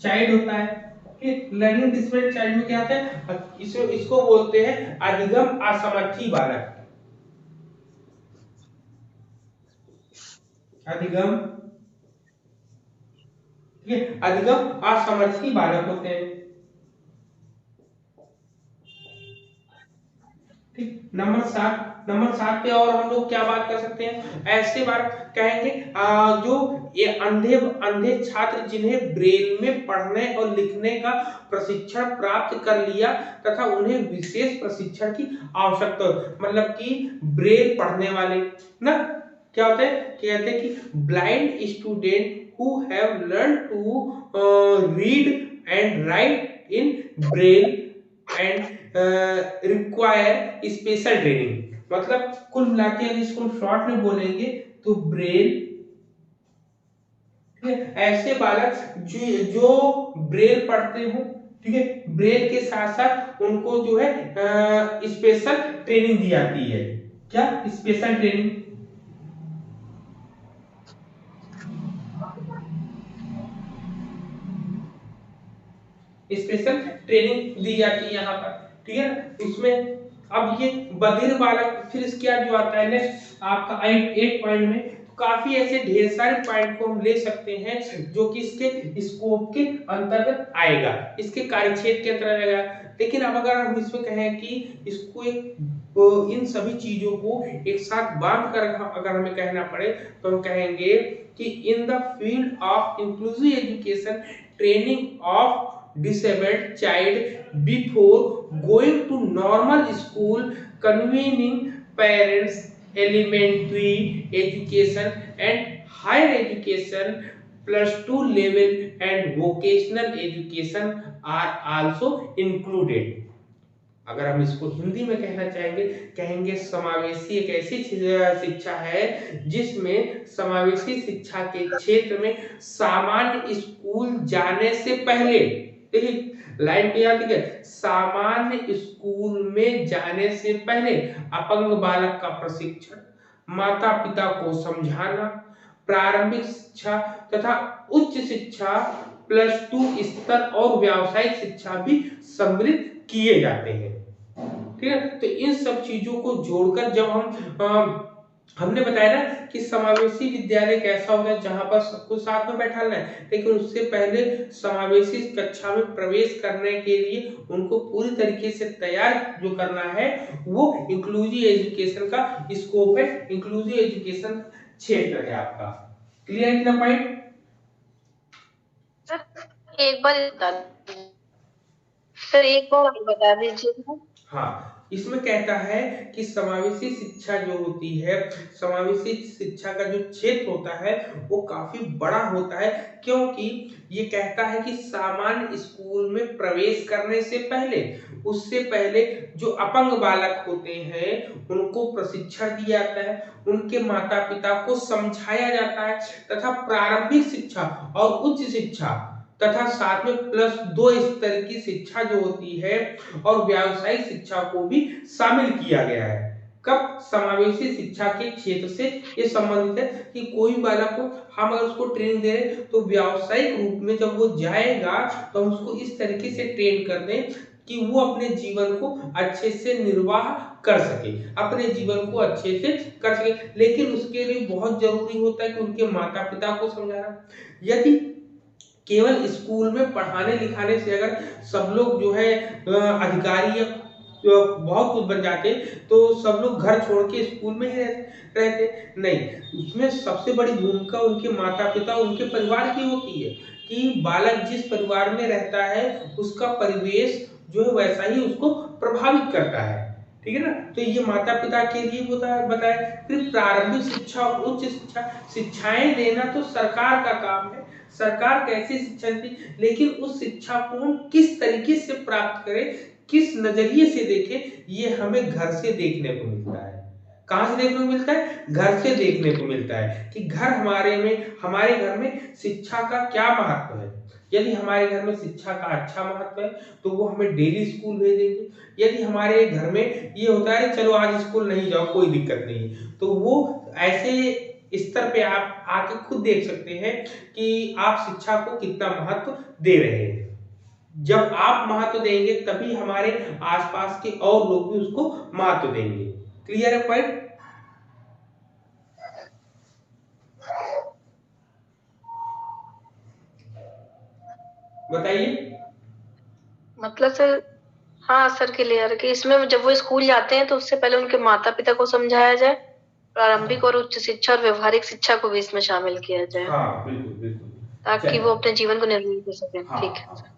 चाइल्ड होता है कि लर्निंग डिसेबल्ड चाइल्ड में क्या होता है, इसको बोलते हैं अधिगम असमर्थी बालक, अधिगम, ठीक है, अधिगम असमर्थी बालक होते हैं, ठीक। नंबर 7 पे और हम लोग क्या बात कर सकते हैं, ऐसे बात कहेंगे जो ये अंधे अंधे छात्र जिन्हें ब्रेल में पढ़ने और लिखने का प्रशिक्षण प्राप्त कर लिया तथा उन्हें विशेष प्रशिक्षण की आवश्यकता, मतलब कि ब्रेल पढ़ने वाले ना, क्या होते हैं, कहते हैं कि blind student who have learn to read and write in braille and require special training, मतलब कुल मिला के इसको शॉर्ट में बोलेंगे तो ब्रेल, ठीक है, ऐसे बालक जो ब्रेल पढ़ते हो, ठीक है, ब्रेल के साथ साथ उनको जो है स्पेशल ट्रेनिंग दी जाती है। क्या स्पेशल ट्रेनिंग, स्पेशल ट्रेनिंग दी जाती है यहाँ पर, ठीक है। इसमें अब ये बधिर बालक, फिर इसके बाद जो आता है नेक्स्ट आपका 8 पॉइंट में, काफी ऐसे ढेर सारे पॉइंट को हम ले सकते हैं जो कि इसके स्कोप के अंतर्गत आएगा, इसके कार्यक्षेत्र के अंतर्गत आएगा। लेकिन अब अगर हम इसमें कहें कि इसको एक इन सभी चीजों को एक साथ बांध कर अगर हमें कहना पड़े तो हम कहेंगे कि in the field of inclusive education training of disabled child before going to normal school, convening parents, elementary education and higher education, +2 level and vocational education are also included, अगर हम इसको हिंदी में कहना चाहेंगे, कहेंगे समावेशी एक ऐसी शिक्षा है जिसमें समावेशी शिक्षा के क्षेत्र में सामान्य स्कूल जाने से पहले, देखिए लाइन पे याद है, सामान्य स्कूल में जाने से पहले अपंग बालक का प्रशिक्षण, माता पिता को समझाना, प्रारंभिक शिक्षा तथा उच्च शिक्षा +2 स्तर और व्यावसायिक शिक्षा भी सम्मिलित किए जाते हैं। ठीक है, तो इन सब चीजों को जोड़कर जब हमने बताया ना कि समावेशी विद्यालय कैसा होगा, जहां पर सबको साथ में बैठाना है, लेकिन उससे पहले समावेशी कक्षा में प्रवेश करने के लिए उनको पूरी तरीके से तैयार जो करना है वो इंक्लूसिव एजुकेशन का स्कोप है, इंक्लूसिव एजुकेशन क्षेत्र है आपका। क्लियर है इतना पॉइंट? एक बार सर एक बार बता दीजिए। हाँ, इसमें कहता है कि समावेशी शिक्षा जो होती है, समावेशी शिक्षा का जो क्षेत्र होता है वो काफी बड़ा होता है, क्योंकि ये कहता है कि सामान्य स्कूल में प्रवेश करने से पहले, उससे पहले जो अपंग बालक होते हैं उनको प्रशिक्षण दिया जाता है, उनके माता पिता को समझाया जाता है तथा प्रारंभिक शिक्षा और उच्च शिक्षा तथा साथ में +2 स्तर की शिक्षा जो होती है और व्यावसायिक शिक्षा को भी शामिल किया गया है। कब? समावेशी शिक्षा के क्षेत्र से ये संबंधित है कि कोई बालक को हम अगर उसको ट्रेनिंग दे रहे हैं तो व्यावसायिक रूप में जब वो जाएगा तो हम उसको इस तरीके से ट्रेन कर दें कि वो अपने जीवन को अच्छे से निर्वाह कर सके, अपने जीवन को अच्छे से कर सके। लेकिन उसके लिए बहुत जरूरी होता है कि उनके माता पिता को समझाना। यदि केवल स्कूल में पढ़ाने लिखाने से अगर सब लोग जो है अधिकारी या बहुत कुछ बन जाते तो सब लोग घर छोड़ के स्कूल में ही रहते नहीं, उसमें सबसे बड़ी भूमिका उनके माता पिता उनके परिवार की होती है कि बालक जिस परिवार में रहता है उसका परिवेश जो है वैसा ही उसको प्रभावित करता है। ठीक है ना, तो ये माता पिता के लिए बताया। फिर प्रारंभिक शिक्षा उच्च शिक्षा, शिक्षाएं देना तो सरकार का काम है, सरकार कैसी शिक्षा देती, लेकिन उस शिक्षा को हम किस तरीके से प्राप्त करें, किस नजरिए से देखें, ये हमें घर से देखने को मिलता है। कहां से देखने को मिलता है? घर से देखने को मिलता है कि हमारे घर में शिक्षा का क्या महत्व है। यदि हमारे घर में शिक्षा का अच्छा महत्व है तो वो हमें डेली स्कूल भेजेंगे। यदि हमारे घर में ये होता है चलो आज स्कूल नहीं जाओ कोई दिक्कत नहीं, तो वो ऐसे स्तर पे आप आके खुद देख सकते हैं कि आप शिक्षा को कितना महत्व दे रहे हैं। जब आप महत्व देंगे तभी हमारे आसपास के और लोग भी उसको महत्व देंगे। क्लियर है पॉइंट? बताइए। मतलब सर, हाँ सर क्लियर कि इसमें जब वो स्कूल जाते हैं तो उससे पहले उनके माता पिता को समझाया जाए, प्रारंभिक और उच्च शिक्षा और व्यवहारिक शिक्षा को भी इसमें शामिल किया जाए। हाँ बिल्कुल बिल्कुल, ताकि वो अपने जीवन को निर्वाह कर सकें। हाँ, ठीक है हाँ।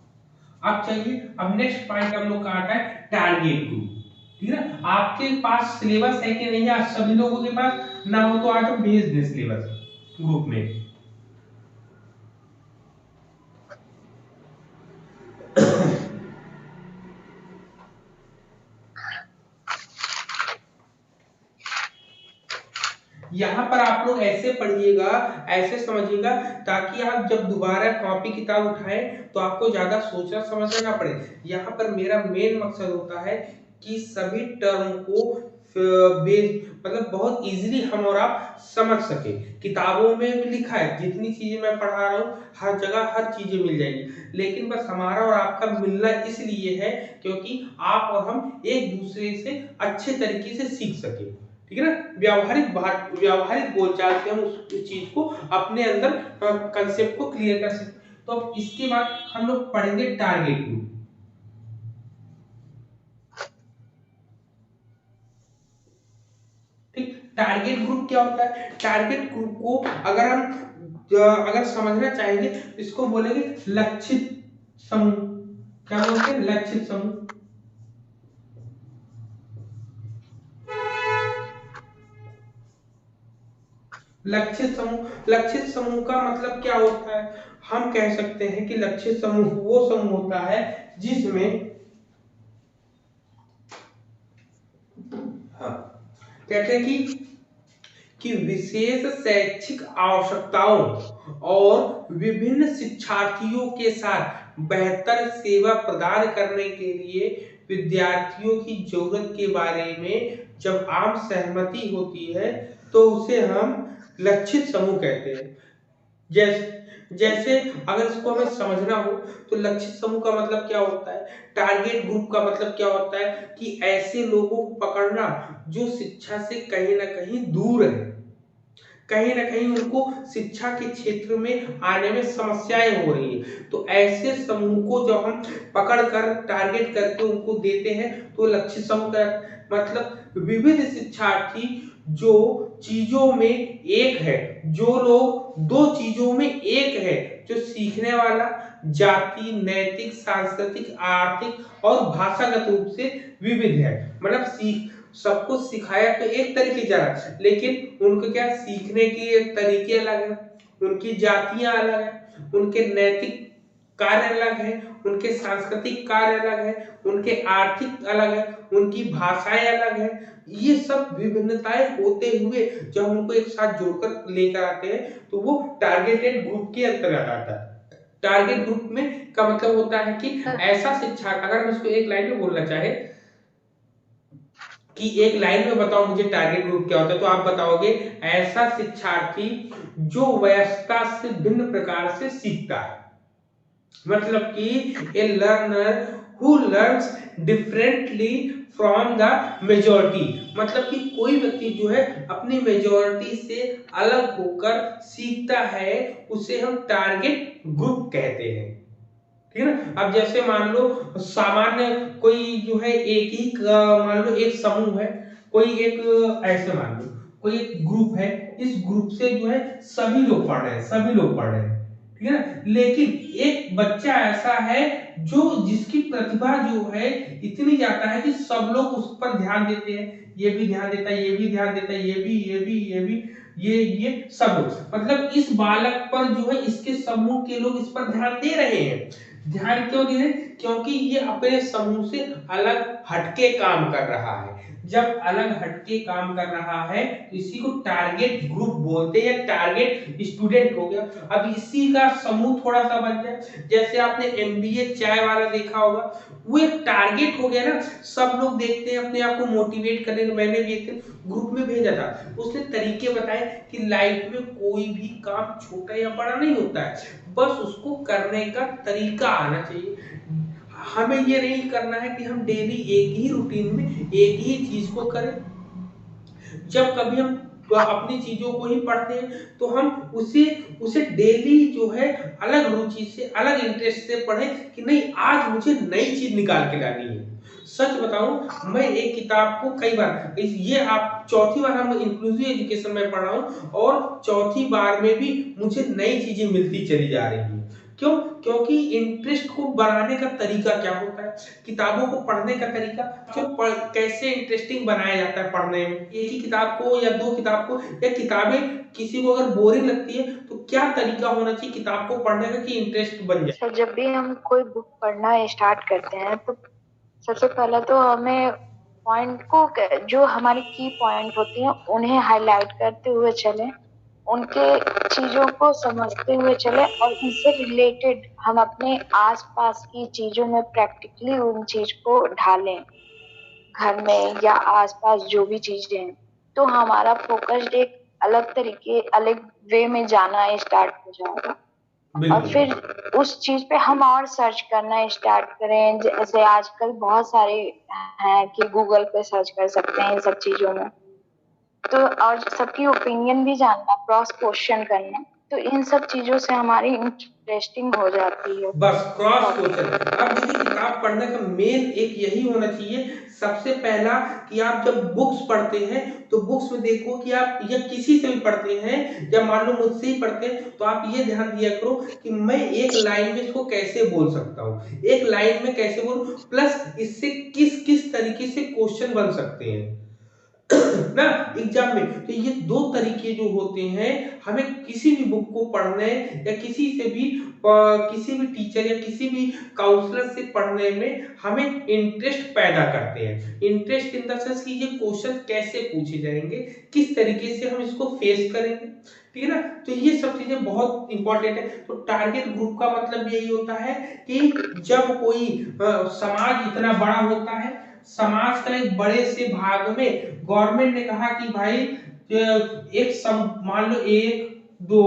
अब चलिए, अब नेक्स्ट पॉइंट हम लोग का आता है टारगेट ग्रुप। ठीक है ना, आपके पास सिलेबस है कि नहीं है? आज सभी लोगों के पास ना हो तो आज हम भेज दें सिलेबस ग्रुप में। यहाँ पर आप लोग ऐसे पढ़िएगा, ऐसे समझिएगा ताकि आप जब दोबारा कॉपी किताब उठाएं तो आपको ज्यादा सोचना समझना ना पड़े। यहाँ पर मेरा मेन मकसद होता है कि सभी टर्म को मतलब बहुत इजीली हम और आप समझ सके। किताबों में भी लिखा है, जितनी चीजें मैं पढ़ा रहा हूँ हर जगह हर चीजें मिल जाएगी, लेकिन बस हमारा और आपका मिलना इसलिए है क्योंकि आप और हम एक दूसरे से अच्छे तरीके से सीख सके। ठीक है ना, व्यावहारिक बोलचाल से हम उस चीज को अपने अंदर कंसेप्ट को क्लियर कर सकते। तो अब इसके बाद हम लोग पढ़ेंगे टारगेट ग्रुप। ठीक, टारगेट ग्रुप क्या होता है? टारगेट ग्रुप को अगर समझना चाहेंगे तो इसको बोलेंगे लक्षित समूह। क्या बोलते हैं? लक्षित समूह। लक्षित समूह का मतलब क्या होता है? हम कह सकते हैं कि लक्षित समूह वो समूह होता है जिसमें कहते हैं कि विशेष शैक्षिक आवश्यकताओं और विभिन्न शिक्षार्थियों के साथ बेहतर सेवा प्रदान करने के लिए विद्यार्थियों की जरूरत के बारे में जब आम सहमति होती है तो उसे हम लक्षित समूह कहते हैं। जैसे जैसे अगर इसको हमें समझना हो तो लक्षित समूह का मतलब क्या होता है, टारगेट ग्रुप का मतलब क्या होता है कि ऐसे लोगों को पकड़ना जो शिक्षा से कहीं ना कहीं दूर है, कहीं ना कहीं उनको शिक्षा के क्षेत्र में आने में समस्याएं हो रही है। तो ऐसे समूह को जब हम पकड़ कर टारगेट करके उनको देते हैं तो लक्षित समूह का मतलब विविध शिक्षार्थी जो चीजों में एक है, जो लोग दो चीजों में एक है, जो सीखने वाला जाति, नैतिक, सांस्कृतिक, आर्थिक और भाषागत रूप से विविध है। मतलब सबको सिखाया तो एक तरीके जा रहा है, लेकिन उनको क्या सीखने के तरीके अलग है, उनकी जातियां अलग है, उनके नैतिक कार्य अलग है, उनके सांस्कृतिक कार्य अलग है, उनके आर्थिक अलग है, उनकी भाषाएं अलग है। ये सब विभिन्नताएं होते हुए जब उनको एक साथ जोड़कर लेकर आते हैं तो वो टारगेटेड ग्रुप के अंतर्गत आता है। टारगेट ग्रुप में का मतलब होता है कि ऐसा शिक्षा, अगर हम इसको एक लाइन में बोलना चाहे कि एक लाइन में बताओ मुझे टारगेट ग्रुप क्या होता है, तो आप बताओगे ऐसा शिक्षार्थी जो वयस्कता से भिन्न प्रकार से सीखता है। मतलब कि ए learner who learns differently from the majority, मतलब कि कोई व्यक्ति जो है अपनी मेजॉरिटी से अलग होकर सीखता है, उसे हम टारगेट ग्रुप कहते हैं। ठीक है ना। अब जैसे मान लो सामान्य कोई जो है एक ही मान लो एक समूह है, कोई एक ऐसे मान लो कोई एक ग्रुप है, इस ग्रुप से जो है सभी लोग पढ़ रहे हैं, सभी लोग पढ़ रहे हैं, ठीक है ना। लेकिन एक बच्चा ऐसा है जो जिसकी प्रतिभा जो है इतनी ज्यादा है कि सब लोग उस पर ध्यान देते हैं, ये भी ध्यान देता है, ये भी ध्यान देता है, ये सब लोग, मतलब इस बालक पर जो है इसके समूह के लोग इस पर ध्यान दे रहे हैं। ध्यान क्यों दे रहे हैं? क्योंकि ये अपने समूह से अलग हटके काम कर रहा है। जब अलग हटके काम कर रहा है तो इसी को टारगेट ग्रुप बोलते हैं, टारगेट स्टूडेंट हो गया। अब इसी का समूह थोड़ा सा बन जाए, जैसे आपने एमबीए चाय वाला देखा होगा, वो एक टारगेट हो गया ना, सब लोग देखते हैं अपने आप को मोटिवेट करने। मैंने भी एक ग्रुप में भेजा था, उसने तरीके बताए कि लाइफ में कोई भी काम छोटा या बड़ा नहीं होता है, बस उसको करने का तरीका आना चाहिए। हमें ये नहीं करना है कि हम डेली एक ही रूटीन में एक ही चीज को करें। जब कभी हम अपनी चीजों को ही पढ़ते हैं तो हम उसे डेली जो है अलग रुचि से, अलग इंटरेस्ट से पढ़ें कि नहीं आज मुझे नई चीज निकाल के लानी है। सच बताऊं, मैं एक किताब को कई बार, ये आप चौथी बार हम इंक्लूसिव एजुकेशन में पढ़ रहा हूं और चौथी बार में भी मुझे नई चीजें मिलती चली जा रही है। क्यों? क्योंकि इंटरेस्ट को बढ़ाने का तरीका क्या होता है, किताबों को पढ़ने का तरीका, कैसे इंटरेस्टिंग बनाया जाता है पढ़ने में। एक ही किताब को या दो किताब को, या किताबें किसी को अगर बोरिंग लगती है तो क्या तरीका होना चाहिए किताब को पढ़ने का कि इंटरेस्ट बन जाए। सर, जब भी हम कोई बुक पढ़ना स्टार्ट करते हैं तो सबसे पहले तो हमें पॉइंट को, जो हमारी की पॉइंट होती हैं उन्हें हाईलाइट करते हुए चलें, उनके चीजों को समझते हुए चले और उनसे रिलेटेड हम अपने आसपास की चीजों में प्रैक्टिकली उन चीज को ढालें घर में या आसपास जो भी चीजें हैं, तो हमारा फोकस एक अलग तरीके, अलग वे में जाना स्टार्ट हो जाएगा। और फिर उस चीज पे हम और सर्च करना स्टार्ट करें। जैसे आजकल बहुत सारे हैं कि गूगल पे सर्च कर सकते हैं इन सब चीजों में, तो और सबकी ओपिनियन भी जानना, क्रॉस क्वेश्चन करना, तो इन सब चीजों से हमारी इंटरेस्टिंग हो जाती है। बस क्रॉस क्वेश्चन। अब देखिए किताब पढ़ने का मेन एक यही होना चाहिए, सबसे पहला कि आप जब बुक्स पढ़ते हैं तो बुक्स में देखो कि आप या किसी से भी पढ़ते हैं या मान लो मुझसे ही पढ़ते हैं तो आप ये ध्यान दिया करो कि मैं एक लाइन में इसको कैसे बोल सकता हूँ, एक लाइन में कैसे बोलूं, प्लस इससे किस किस तरीके से क्वेश्चन बन सकते हैं। ना एग्जाम में। तो ये दो तरीके जो होते हैं, हमें किसी भी बुक को पढ़ने या किसी से भी किसी भी टीचर या किसी भी काउंसलर से पढ़ने में हमें इंटरेस्ट पैदा करते हैं। इंटरेस्ट इन द सेंस कि ये क्वेश्चन कैसे पूछे जाएंगे, किस तरीके से हम इसको फेस करेंगे, ठीक है ना। तो ये सब चीजें बहुत इंपॉर्टेंट है। तो टारगेट ग्रुप का मतलब यही होता है कि जब कोई समाज इतना बड़ा होता है, समाज का एक बड़े से भाग में गवर्नमेंट ने कहा कि भाई मान लो 1 2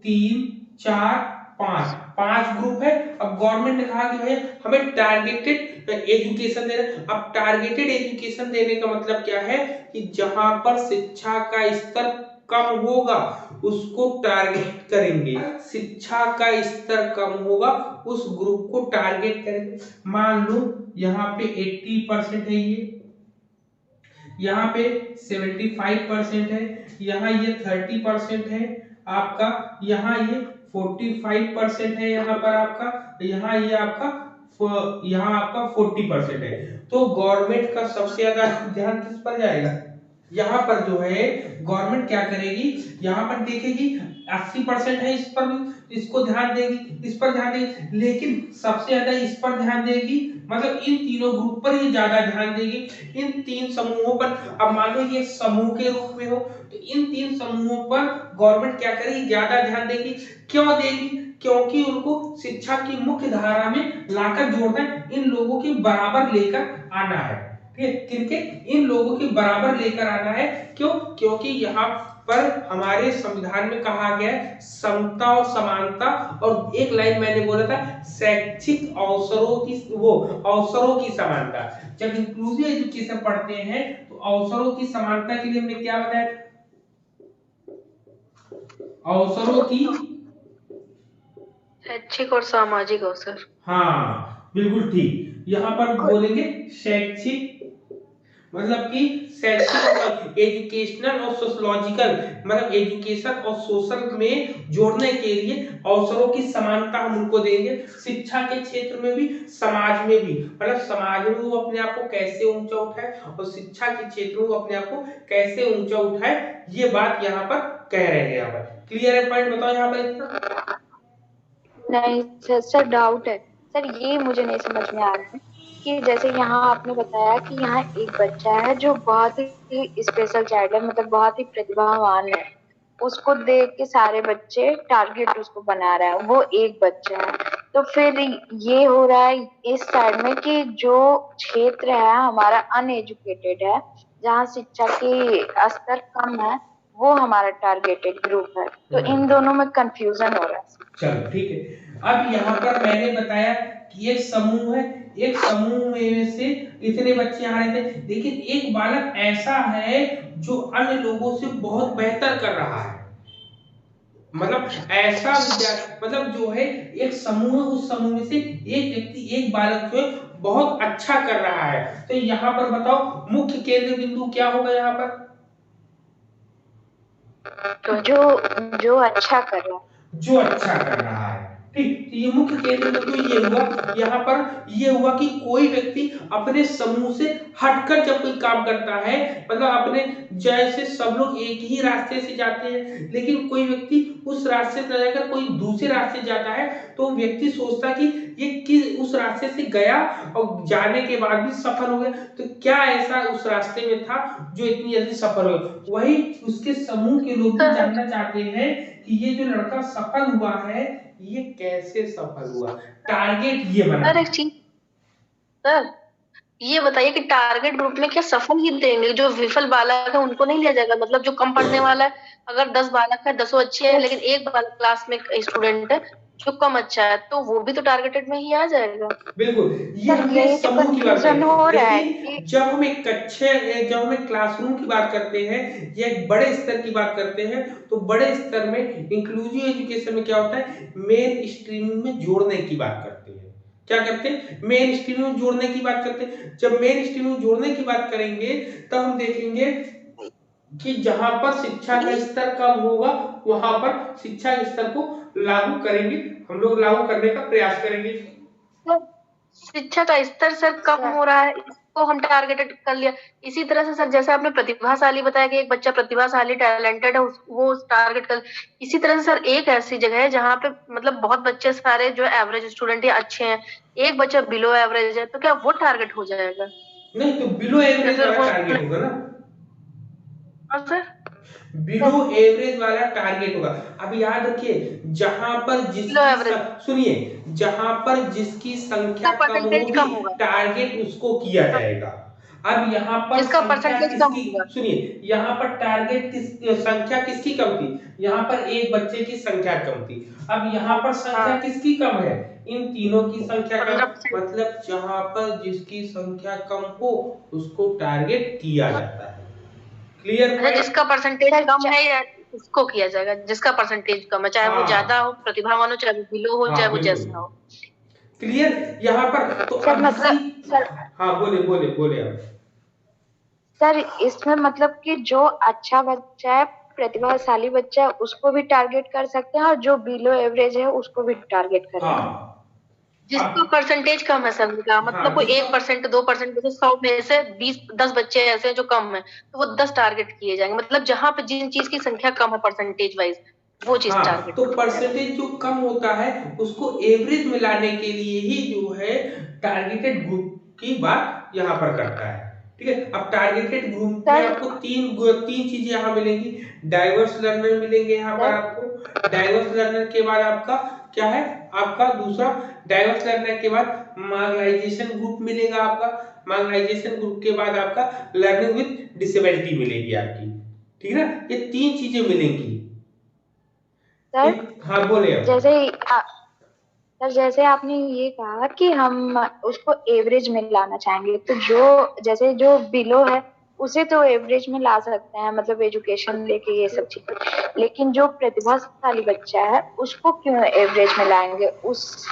3 4 5 ग्रुप है। अब गवर्नमेंट ने कहा कि भाई हमें टारगेटेड एजुकेशन देना। अब टारगेटेड एजुकेशन देने का मतलब क्या है कि जहां पर शिक्षा का स्तर कम होगा उसको टारगेट करेंगे, शिक्षा का स्तर कम होगा उस ग्रुप को टारगेट करेंगे। मान लो यहाँ पे 80% है, ये यहाँ पे 75% है, यहाँ ये 30% है आपका, यहाँ ये 45% है, यहाँ पर आपका, यहाँ ये आपका, यहाँ आपका 40% है। तो गवर्नमेंट का सबसे ज्यादा ध्यान किस पर जाएगा, यहाँ पर जो है गवर्नमेंट क्या करेगी, यहाँ पर देखेगी 80% है, इस पर इसको ध्यान देगी, इस पर ध्यान देगी, लेकिन सबसे ज्यादा इस पर ध्यान देगी, मतलब इन तीनों ग्रुप पर ही ज्यादा ध्यान देगी, इन तीन समूहों पर। अब मान लो ये समूह के रूप में हो तो इन तीन समूहों पर गवर्नमेंट क्या करेगी, ज्यादा ध्यान देगी। क्यों देगी, क्योंकि उनको शिक्षा की मुख्य धारा में लाकर जोड़ना है, इन लोगों के बराबर लेकर आना है, ठीक है। किनके, इन लोगों के बराबर लेकर आना है। क्यों, क्योंकि यहाँ पर हमारे संविधान में कहा गया है समता और समानता, और एक लाइन मैंने बोला था शैक्षिक अवसरों की समानता। जब इंक्लूसिव एजुकेशन पढ़ते हैं तो अवसरों की समानता के लिए हमने क्या बताया, अवसरों की, शैक्षिक और सामाजिक अवसर। हाँ बिल्कुल ठीक, यहाँ पर बोलेंगे शैक्षिक, मतलब कि शैक्षिक, एजुकेशनल और सोशलॉजिकल, मतलब एजुकेशन और सोशल में जोड़ने के लिए अवसरों की समानता हम उनको देंगे। शिक्षा के क्षेत्र में भी, समाज में भी, मतलब समाज में वो अपने आप को कैसे ऊंचा उठाए और शिक्षा के क्षेत्र में वो अपने आप को कैसे ऊंचा उठाए, ये बात यहाँ पर कह रहे हैं। यहाँ पर क्लियर है पॉइंट, बताओ यहाँ पर। नहीं सर, डाउट है सर, ये मुझे नहीं समझ में आ रहा है कि जैसे यहाँ आपने बताया कि यहाँ एक बच्चा है जो बहुत ही स्पेशल चाइल्ड है, मतलब बहुत ही प्रतिभावान है, उसको देख के सारे बच्चे टारगेट उसको बना रहे हैं, वो एक बच्चा है। तो फिर ये हो रहा है इस साइड में कि जो क्षेत्र है हमारा अनएजुकेटेड है, जहाँ शिक्षा की स्तर कम है, वो हमारा टारगेटेड ग्रुप है। तो इन दोनों में कंफ्यूजन हो रहा है। चलो ठीक है। अब यहाँ पर मैंने बताया कि एक समूह है, एक समूह में से इतने बच्चे आ रहे थे, लेकिन एक बालक ऐसा है जो अन्य लोगों से बहुत बेहतर कर रहा है। मतलब ऐसा मतलब जो है एक समूह है, उस समूह में से एक व्यक्ति, एक बालक जो है बहुत अच्छा कर रहा है। तो यहाँ पर बताओ मुख्य केंद्र बिंदु क्या होगा यहाँ पर, तो जो अच्छा कर रहा है, जो अच्छा कर रहा है, ठीक। तो ये मुख्य केंद्र बिंदु ये हुआ। यहाँ पर ये हुआ कि कोई व्यक्ति अपने समूह से हटकर जब कोई काम करता है, मतलब अपने, जैसे सब लोग एक ही रास्ते से जाते हैं, लेकिन कोई व्यक्ति उस रास्ते से जाकर कोई दूसरे रास्ते जाता है, तो व्यक्ति सोचता है कि ये उस रास्ते से गया और जाने के बाद भी सफल हो गया, तो क्या ऐसा उस रास्ते में था जो इतनी जल्दी सफल हो गया। वही उसके समूह के लोग भी जानना चाहते हैं कि ये जो लड़का सफल हुआ है ये कैसे सफल हुआ, टारगेट ये बना। सर एक चीज, सर ये बताइए कि टारगेट ग्रुप में क्या सफल ही देंगे, जो विफल बालक है उनको नहीं लिया जाएगा? मतलब जो कम पढ़ने वाला है, अगर 10 बालक है, 10 अच्छे हैं, लेकिन एक बालक क्लास में स्टूडेंट है जो कम अच्छा है, तो वो भी तो टारगेटेड में ही आ जाएगा। बिल्कुल, ये हमने यही तो समूह की बात कंफ्यूजन हो करी, रहा है लेकिन कि जब हम एक जब हम एक क्लासरूम की बात करते हैं या एक बड़े स्तर की बात करते हैं, तो बड़े स्तर में इंक्लूसिव एजुकेशन में क्या होता है, मेन स्ट्रीम में जोड़ने की बात करते हैं। क्या करते हैं, मेन स्ट्रीम में जोड़ने की बात करते हैं। जब मेन स्ट्रीम में जोड़ने की बात करेंगे तब हम देखेंगे कि जहां पर शिक्षा का स्तर कम होगा वहां पर शिक्षा के स्तर को लागू करेंगे, हम लोग लागू करने का प्रयास करेंगे। शिक्षा का स्तर सर कम हो रहा है, को हम टारगेटेड कर लिया। इसी तरह से सर जैसे आपने प्रतिभाशाली बताया कि एक बच्चा प्रतिभाशाली टैलेंटेड है वो टारगेट कर, इसी तरह से सर एक ऐसी जगह है जहाँ पे मतलब बहुत बच्चे सारे जो एवरेज स्टूडेंट या अच्छे हैं, एक बच्चा बिलो एवरेज है, तो क्या वो टारगेट हो जाएगा? नहीं, तो बिलो या एवरेज फिर वाला वो टारगेट होगा ना, हाँ सर बिलो एवरेज वाला टारगेट होगा। अब याद रखिए, जहां पर बिलो एवरेज सुनिए, जहां पर जिसकी संख्या का कम परसेंटेज होगी कम होगा, टारगेट उसको किया जाएगा। अब यहाँ पर जिसका संख्या परसेंटेज कम किसकी, होगा। सुनिए, यहाँ पर टारगेट संख्या किसकी कम थी, यहाँ पर एक बच्चे की संख्या कम थी। अब यहाँ पर संख्या हाँ किसकी कम है, इन तीनों की संख्या कम, 15%। मतलब जहां पर जिसकी संख्या कम हो उसको टारगेट किया जाता है। क्लियर अच्छा, पॉइंट? जिसका परसेंटेज कम है या उसको किया जाएगा, जिसका परसेंटेज कम है, चाहे वो ज्यादा हाँ हो, प्रतिभावान हो, चाहे वो बिलो हो, चाहे हाँ वो बिल्कुल जैसा हो। क्लियर यहाँ पर। तो सर अब इसी, मतलब सर हाँ बोले बोले बोले आप। सर इसमें मतलब कि जो अच्छा बच्चा है, प्रतिभाशाली बच्चा है, उसको भी टारगेट कर सकते हैं और जो बिलो एवरेज है उसको भी टारगेट करेंगे। हाँ जिसका अब परसेंटेज कम है सर का मतलब हाँ कोई जिसका 1% 2%, जैसे 100 में से 20-10 बच्चे ऐसे हैं जो कम है, तो वो 10 टारगेट किए जाएंगे। मतलब जहां पे जिन चीज की संख्या कम है परसेंटेज वाइज, वो चीज हाँ, टारगेट तो किया जाएगा। परसेंटेज जो कम होता है उसको एवरेज में लाने के लिए ही जो है टारगेटेड ग्रुप की बात यहाँ पर करता है। ठीक है, अब टारगेटेड ग्रुप में सर आपको तीन चीजें यहाँ मिलेंगी। डाइवर्स लर्नर मिलेंगे यहाँ पर सर आपको। डाइवर्स लर्नर के बाद आपका क्या है, आपका दूसरा, डाइवर्स लर्नर के बाद मार्ginalization ग्रुप मिलेगा आपका। मार्ginalization ग्रुप के बाद आपका लर्निंग विद डिसेबिलिटी मिलेगी आपकी। ठीक है ना, ये तीन चीजें मिलेंगी। सर हाँ बोले अब। जैसे सर जैसे आपने ये कहा कि हम उसको एवरेज में लाना चाहेंगे, तो जो जैसे जो बिलो है उसे तो एवरेज में ला सकते हैं, मतलब एजुकेशन लेके ये सब चीजें, लेकिन जो प्रतिभाशाली बच्चा है उसको क्यों एवरेज में लाएंगे? उस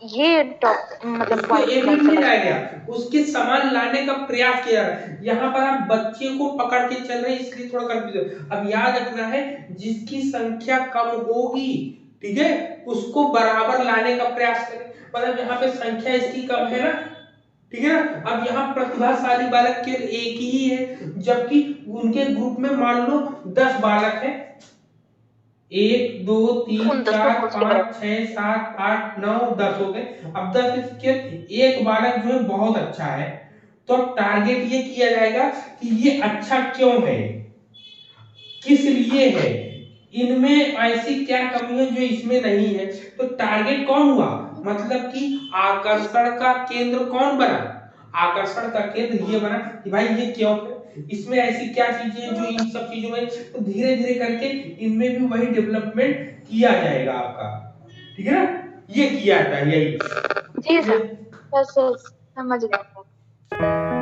ये टॉप मतलब उसको पॉइंट मैं एवरेज नहीं समझ लाया नहीं गया, उसके समान लाने का प्रयास किया जा रहा है। यहाँ पर आप बच्चे को पकड़ के चल रहे हैं, इसलिए थोड़ा कंफ्यूजन। अब याद रखना है, जिसकी संख्या कम होगी, ठीक है, उसको बराबर लाने का प्रयास करें। मतलब यहाँ पे संख्या इसकी कम है ना, ठीक है ना। अब यहाँ प्रतिभाशाली बालक केवल एक ही है, जबकि उनके ग्रुप में मान लो 10 बालक है, 1 2 3 उन 10 को 4 सोच के 5 बराबर। 6 7 8 9 10 हो गए। अब 10 इसके एक बालक जो है बहुत अच्छा है, तो अब टारगेट ये किया जाएगा कि ये अच्छा क्यों है, किस लिए है, इनमें ऐसी क्या कमी है जो इसमें नहीं है। तो टारगेट कौन हुआ, मतलब कि आकर्षण का केंद्र कौन बना, आकर्षण का केंद्र ये बना कि भाई ये क्यों है, इसमें ऐसी क्या चीजें हैं जो इन सब चीजों में, तो धीरे धीरे करके इनमें भी वही डेवलपमेंट किया जाएगा आपका। ठीक है ना, ये किया जाता है यही जी ये। सर, बस समझ गया सर।